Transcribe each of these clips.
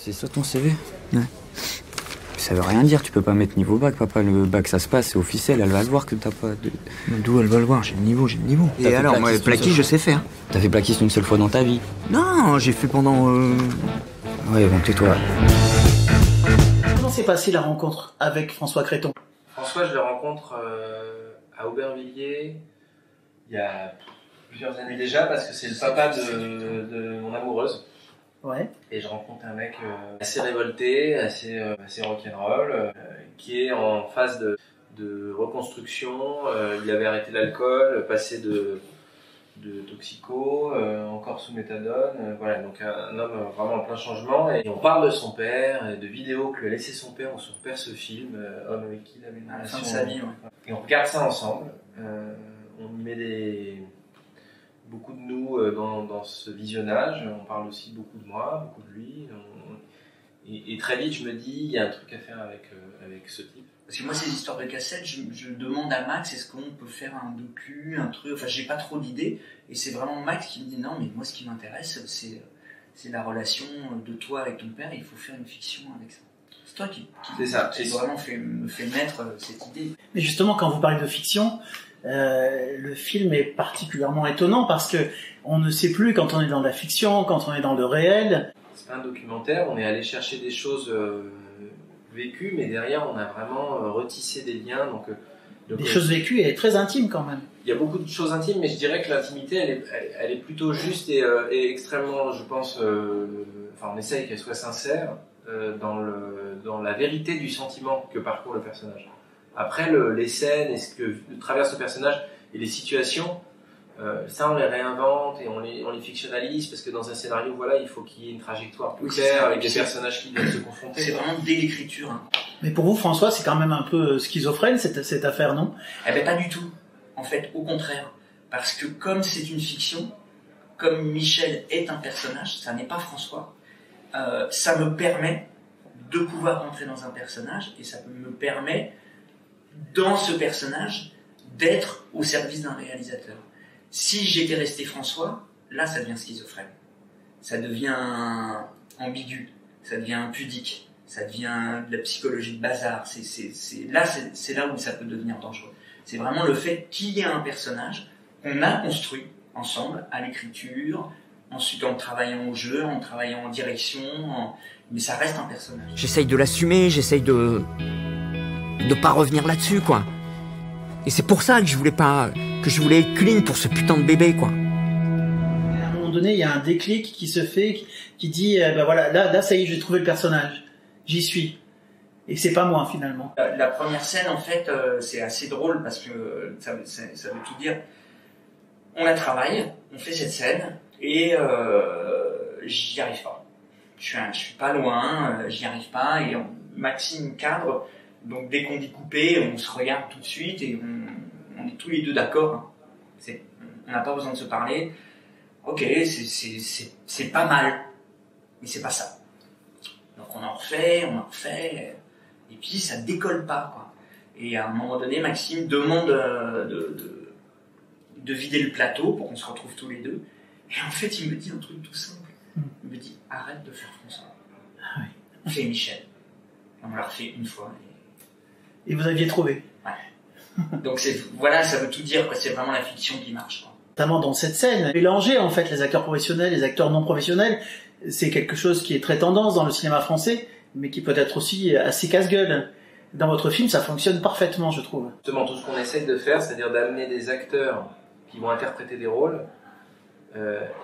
C'est ça ton CV? Ouais. Ça veut rien dire, tu peux pas mettre niveau bac, papa. Le bac, ça se passe, c'est officiel, elle va le voir que t'as pas de... D'où elle va le voir? J'ai le niveau, j'ai le niveau. Et alors, moi, plaquiste, je sais faire. T'as fait plaquiste une seule fois dans ta vie? Non, j'ai fait pendant... Ouais, bon, tais-toi. Comment s'est passée la rencontre avec François Creton? François, je le rencontre à Aubervilliers il y a plusieurs années déjà, parce que c'est le papa de mon amoureuse. Ouais. Et je rencontre un mec assez révolté, assez rock'n'roll, qui est en phase de reconstruction. Il avait arrêté l'alcool, passé de toxico, encore sous méthadone. Voilà, donc un homme vraiment en plein changement. Et on parle de son père, et de vidéos que lui a laissé son père, où son père se filme, homme avec qui il avait une relation. À la fin de sa vie, ouais. Et on regarde ça ensemble. On y met beaucoup de nous dans ce visionnage. On parle aussi beaucoup de moi, beaucoup de lui. Et très vite, je me dis, il y a un truc à faire avec ce type. Parce que moi, ces histoires de cassettes, je demande à Max, est-ce qu'on peut faire un docu, un truc, enfin, j'ai pas trop d'idées. Et c'est vraiment Max qui me dit, non, mais moi, ce qui m'intéresse, c'est la relation de toi avec ton père, et il faut faire une fiction avec ça. C'est toi qui vraiment me fait naître cette idée. Mais justement, quand vous parlez de fiction, le film est particulièrement étonnant parce que on ne sait plus quand on est dans la fiction, quand on est dans le réel. C'est pas un documentaire, on est allé chercher des choses vécues, mais derrière on a vraiment retissé des liens. Donc des choses vécues et très intimes quand même. Il y a beaucoup de choses intimes, mais je dirais que l'intimité, elle est plutôt juste et extrêmement, je pense, on essaye qu'elle soit sincère dans la vérité du sentiment que parcourt le personnage. Après, les scènes et ce que traverse le personnage et les situations, ça on les réinvente et on les fictionnalise, parce que dans un scénario, voilà, il faut qu'il y ait une trajectoire plus claire avec des personnages qui viennent se confronter. C'est vraiment dès l'écriture. Hein. Mais pour vous, François, c'est quand même un peu schizophrène cette affaire, non? Eh ben pas du tout. En fait, au contraire. Parce que comme c'est une fiction, comme Michel est un personnage, ça n'est pas François, ça me permet de pouvoir rentrer dans un personnage, et ça me permet, dans ce personnage, d'être au service d'un réalisateur. Si j'étais resté François, là ça devient schizophrène. Ça devient ambigu, ça devient pudique, ça devient de la psychologie de bazar. C'est là où ça peut devenir dangereux. C'est vraiment le fait qu'il y ait un personnage qu'on a construit ensemble, à l'écriture, ensuite en travaillant au jeu, en travaillant en direction, mais ça reste un personnage. J'essaye de l'assumer, j'essaye de pas revenir là-dessus, quoi. Et c'est pour ça que je voulais être clean pour ce putain de bébé, quoi. À un moment donné, il y a un déclic qui se fait, qui dit, ben voilà, là, ça y est, j'ai trouvé le personnage. J'y suis. Et c'est pas moi, finalement. La première scène, en fait, c'est assez drôle parce que ça veut tout dire. On la travaille, on fait cette scène, et j'y arrive pas. Je suis pas loin, j'y arrive pas, et Maxime cadre. Donc dès qu'on dit couper, on se regarde tout de suite et on est tous les deux d'accord. On n'a pas besoin de se parler. Ok, c'est pas mal, mais c'est pas ça. Donc on en refait, et puis ça décolle pas, quoi. Et à un moment donné, Maxime demande de vider le plateau pour qu'on se retrouve tous les deux. Et en fait, il me dit un truc tout simple. Il me dit, arrête de faire François. Ah oui. Fais Michel. On l'a refait une fois. Et vous aviez trouvé. Ouais. Donc voilà, ça veut tout dire, quoi. C'est vraiment la fiction qui marche, quoi. Notamment dans cette scène, mélanger en fait les acteurs professionnels, les acteurs non professionnels, c'est quelque chose qui est très tendance dans le cinéma français, mais qui peut être aussi assez casse-gueule. Dans votre film, ça fonctionne parfaitement, je trouve. Justement, tout ce qu'on essaie de faire, c'est-à-dire d'amener des acteurs qui vont interpréter des rôles,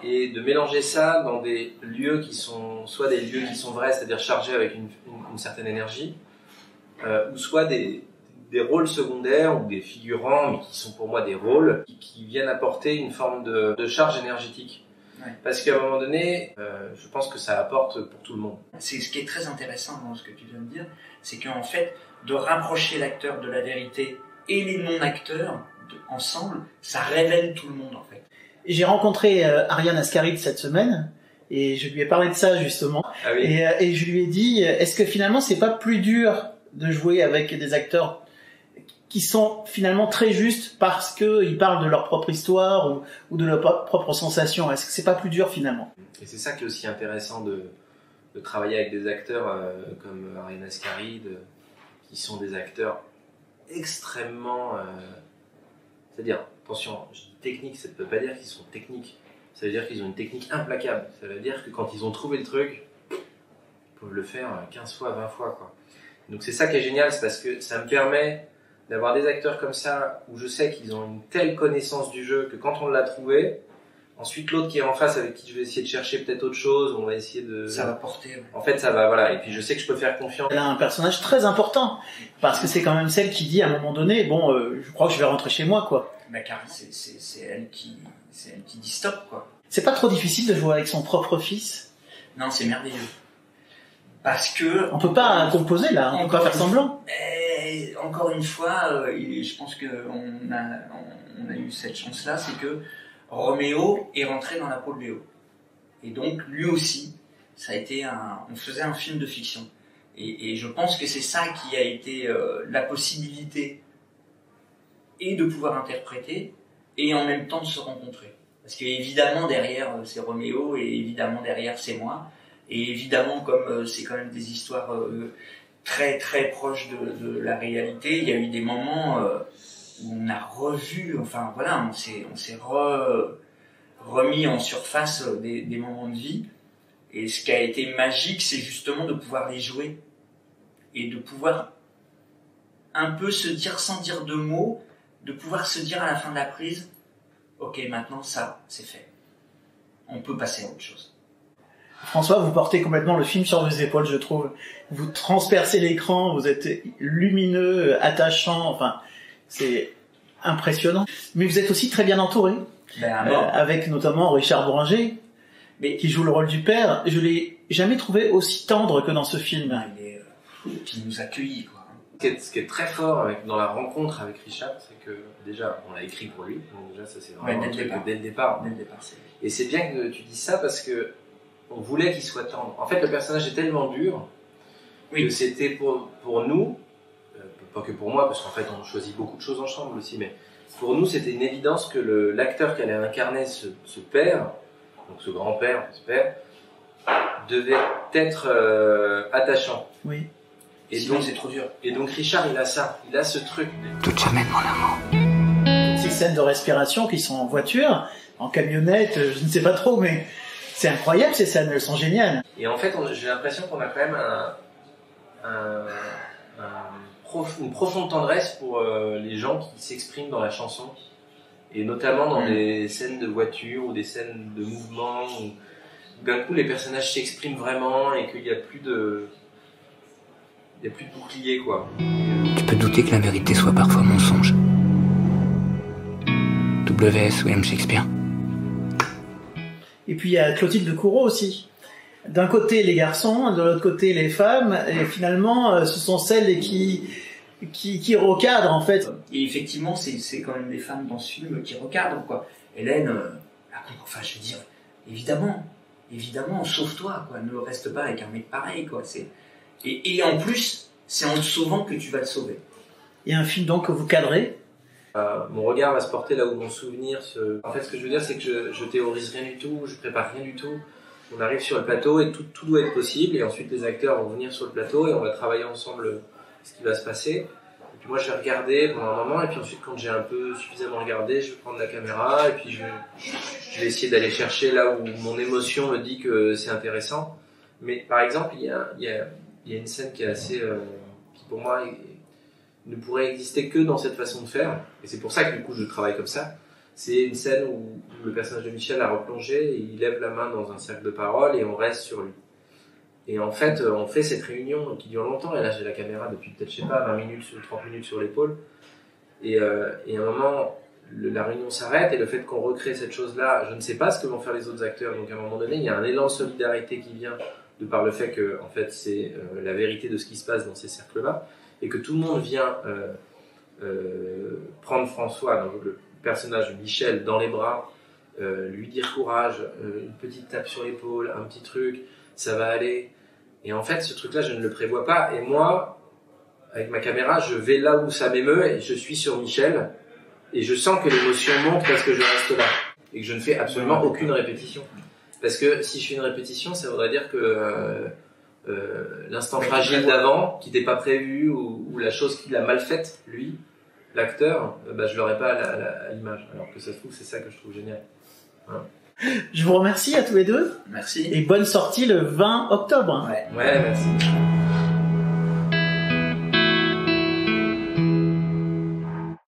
et de mélanger ça dans des lieux qui sont soit des lieux qui sont vrais, c'est-à-dire chargés avec une certaine énergie, ou soit des rôles secondaires ou des figurants, mais qui sont pour moi des rôles qui viennent apporter une forme de charge énergétique. Ouais. Parce qu'à un moment donné, je pense que ça apporte pour tout le monde. C'est ce qui est très intéressant dans ce que tu viens de dire, c'est qu'en fait, de rapprocher l'acteur de la vérité et les non-acteurs ensemble, ça révèle tout le monde, en fait. J'ai rencontré Ariane Ascaride cette semaine, et je lui ai parlé de ça justement. Ah oui. Et je lui ai dit, est-ce que finalement c'est pas plus dur de jouer avec des acteurs qui sont finalement très justes parce qu'ils parlent de leur propre histoire ou de leur propre sensation? Est-ce que c'est pas plus dur finalement? Et c'est ça qui est aussi intéressant de travailler avec des acteurs comme Ariane Ascaride, qui sont des acteurs extrêmement... c'est-à-dire, attention, je dis technique, ça ne veut pas dire qu'ils sont techniques. Ça veut dire qu'ils ont une technique implacable. Ça veut dire que quand ils ont trouvé le truc, ils peuvent le faire 15 fois, 20 fois, quoi. Donc c'est ça qui est génial, c'est parce que ça me permet d'avoir des acteurs comme ça, où je sais qu'ils ont une telle connaissance du jeu que quand on l'a trouvé, ensuite l'autre qui est en face avec qui je vais essayer de chercher peut-être autre chose, on va essayer de... Ça va porter. Ouais. En fait, ça va, voilà. Et puis je sais que je peux faire confiance. Elle a un personnage très important, parce que c'est quand même celle qui dit à un moment donné, bon, je crois que je vais rentrer chez moi, quoi. Bah, car c'est elle qui dit stop, quoi. C'est pas trop difficile de jouer avec son propre fils? Non, c'est merveilleux. Parce que... On peut pas composer, là, on peut pas faire semblant. Et encore une fois, je pense qu'on a eu cette chance-là, c'est que Roméo est rentré dans la peau de Léo. Et donc, lui aussi, ça a été on faisait un film de fiction. Et je pense que c'est ça qui a été la possibilité et de pouvoir interpréter et en même temps de se rencontrer. Parce que évidemment derrière c'est Roméo et évidemment derrière c'est moi. Et évidemment comme c'est quand même des histoires très très proches de la réalité, il y a eu des moments où on a revu, enfin voilà, on s'est remis en surface des moments de vie. Et ce qui a été magique, c'est justement de pouvoir les jouer et de pouvoir un peu se dire sans dire de mots, de pouvoir se dire à la fin de la prise, ok, maintenant ça, c'est fait. On peut passer à autre chose. François, vous portez complètement le film sur vos épaules, je trouve. Vous transpercez l'écran, vous êtes lumineux, attachant, enfin, c'est impressionnant. Mais vous êtes aussi très bien entouré, avec notamment Richard Bohringer, qui joue le rôle du père. Je l'ai jamais trouvé aussi tendre que dans ce film. Qui nous accueille, quoi. Ce qui est très fort dans la rencontre avec Richard, c'est que déjà, on l'a écrit pour lui. Donc déjà, ça c'est vraiment dès le départ. Et c'est bien que tu dises ça parce que on voulait qu'il soit tendre. En fait, le personnage est tellement dur que c'était pour nous, pas que pour moi, parce qu'en fait, on choisit beaucoup de choses ensemble aussi, mais pour nous, c'était une évidence que l'acteur qui allait incarner ce père, donc ce grand-père, ce père, devait être attachant. Oui. Et sinon, c'est trop dur. Et donc Richard, il a ça, il a ce truc. Toute jamais, mon amour. Ces scènes de respiration qui sont en voiture, en camionnette, je ne sais pas trop, mais c'est incroyable ces scènes, elles sont géniales. Et en fait, j'ai l'impression qu'on a quand même une profonde tendresse pour les gens qui s'expriment dans la chanson. Et notamment dans des scènes de voiture ou des scènes de mouvement où d'un coup les personnages s'expriment vraiment et qu'il n'y a plus de bouclier, quoi. Tu peux douter que la vérité soit parfois mensonge. W.S. William Shakespeare. Et puis il y a Clotilde Courreau aussi. D'un côté les garçons, de l'autre côté les femmes, et finalement ce sont celles qui recadrent en fait. Et effectivement c'est quand même des femmes dans ce film qui recadrent, quoi. Hélène, enfin je veux dire, évidemment, sauve-toi, quoi. Ne reste pas avec un mec pareil, quoi. Et en plus, c'est en te sauvant que tu vas le sauver. Il y a un film donc que vous cadrez. Mon regard va se porter là où mon souvenir se... En fait, ce que je veux dire, c'est que je théorise rien du tout, je prépare rien du tout. On arrive sur le plateau et tout doit être possible. Et ensuite, les acteurs vont venir sur le plateau et on va travailler ensemble ce qui va se passer. Et puis moi, je vais regarder pendant un moment. Et puis ensuite, quand j'ai un peu suffisamment regardé, je vais prendre la caméra. Et puis je vais essayer d'aller chercher là où mon émotion me dit que c'est intéressant. Mais par exemple, il y a une scène qui est assez... qui pour moi ne pourrait exister que dans cette façon de faire. Et c'est pour ça que du coup je travaille comme ça. C'est une scène où le personnage de Michel a replongé et il lève la main dans un cercle de parole et on reste sur lui. Et en fait, on fait cette réunion qui dure longtemps. Et là, j'ai la caméra depuis peut-être, je sais pas, 20 minutes, 30 minutes sur l'épaule. Et à un moment, la réunion s'arrête et le fait qu'on recrée cette chose-là, je ne sais pas ce que vont faire les autres acteurs. Donc à un moment donné, il y a un élan de solidarité qui vient de par le fait que, en fait, c'est la vérité de ce qui se passe dans ces cercles-là. Et que tout le monde vient prendre François, donc le personnage de Michel, dans les bras, lui dire courage, une petite tape sur l'épaule, un petit truc, ça va aller. Et en fait, ce truc-là, je ne le prévois pas. Et moi, avec ma caméra, je vais là où ça m'émeut et je suis sur Michel. Et je sens que l'émotion monte parce que je reste là. Et que je ne fais absolument aucune répétition. Parce que si je fais une répétition, ça voudrait dire que l'instant fragile d'avant, qui n'était pas prévu, ou la chose qu'il a mal faite, lui, l'acteur, bah, je l'aurais pas à l'image. Alors que ça se trouve, c'est ça que je trouve génial. Voilà. Je vous remercie à tous les deux. Merci. Et bonne sortie le 20 octobre. Ouais. Ouais, merci.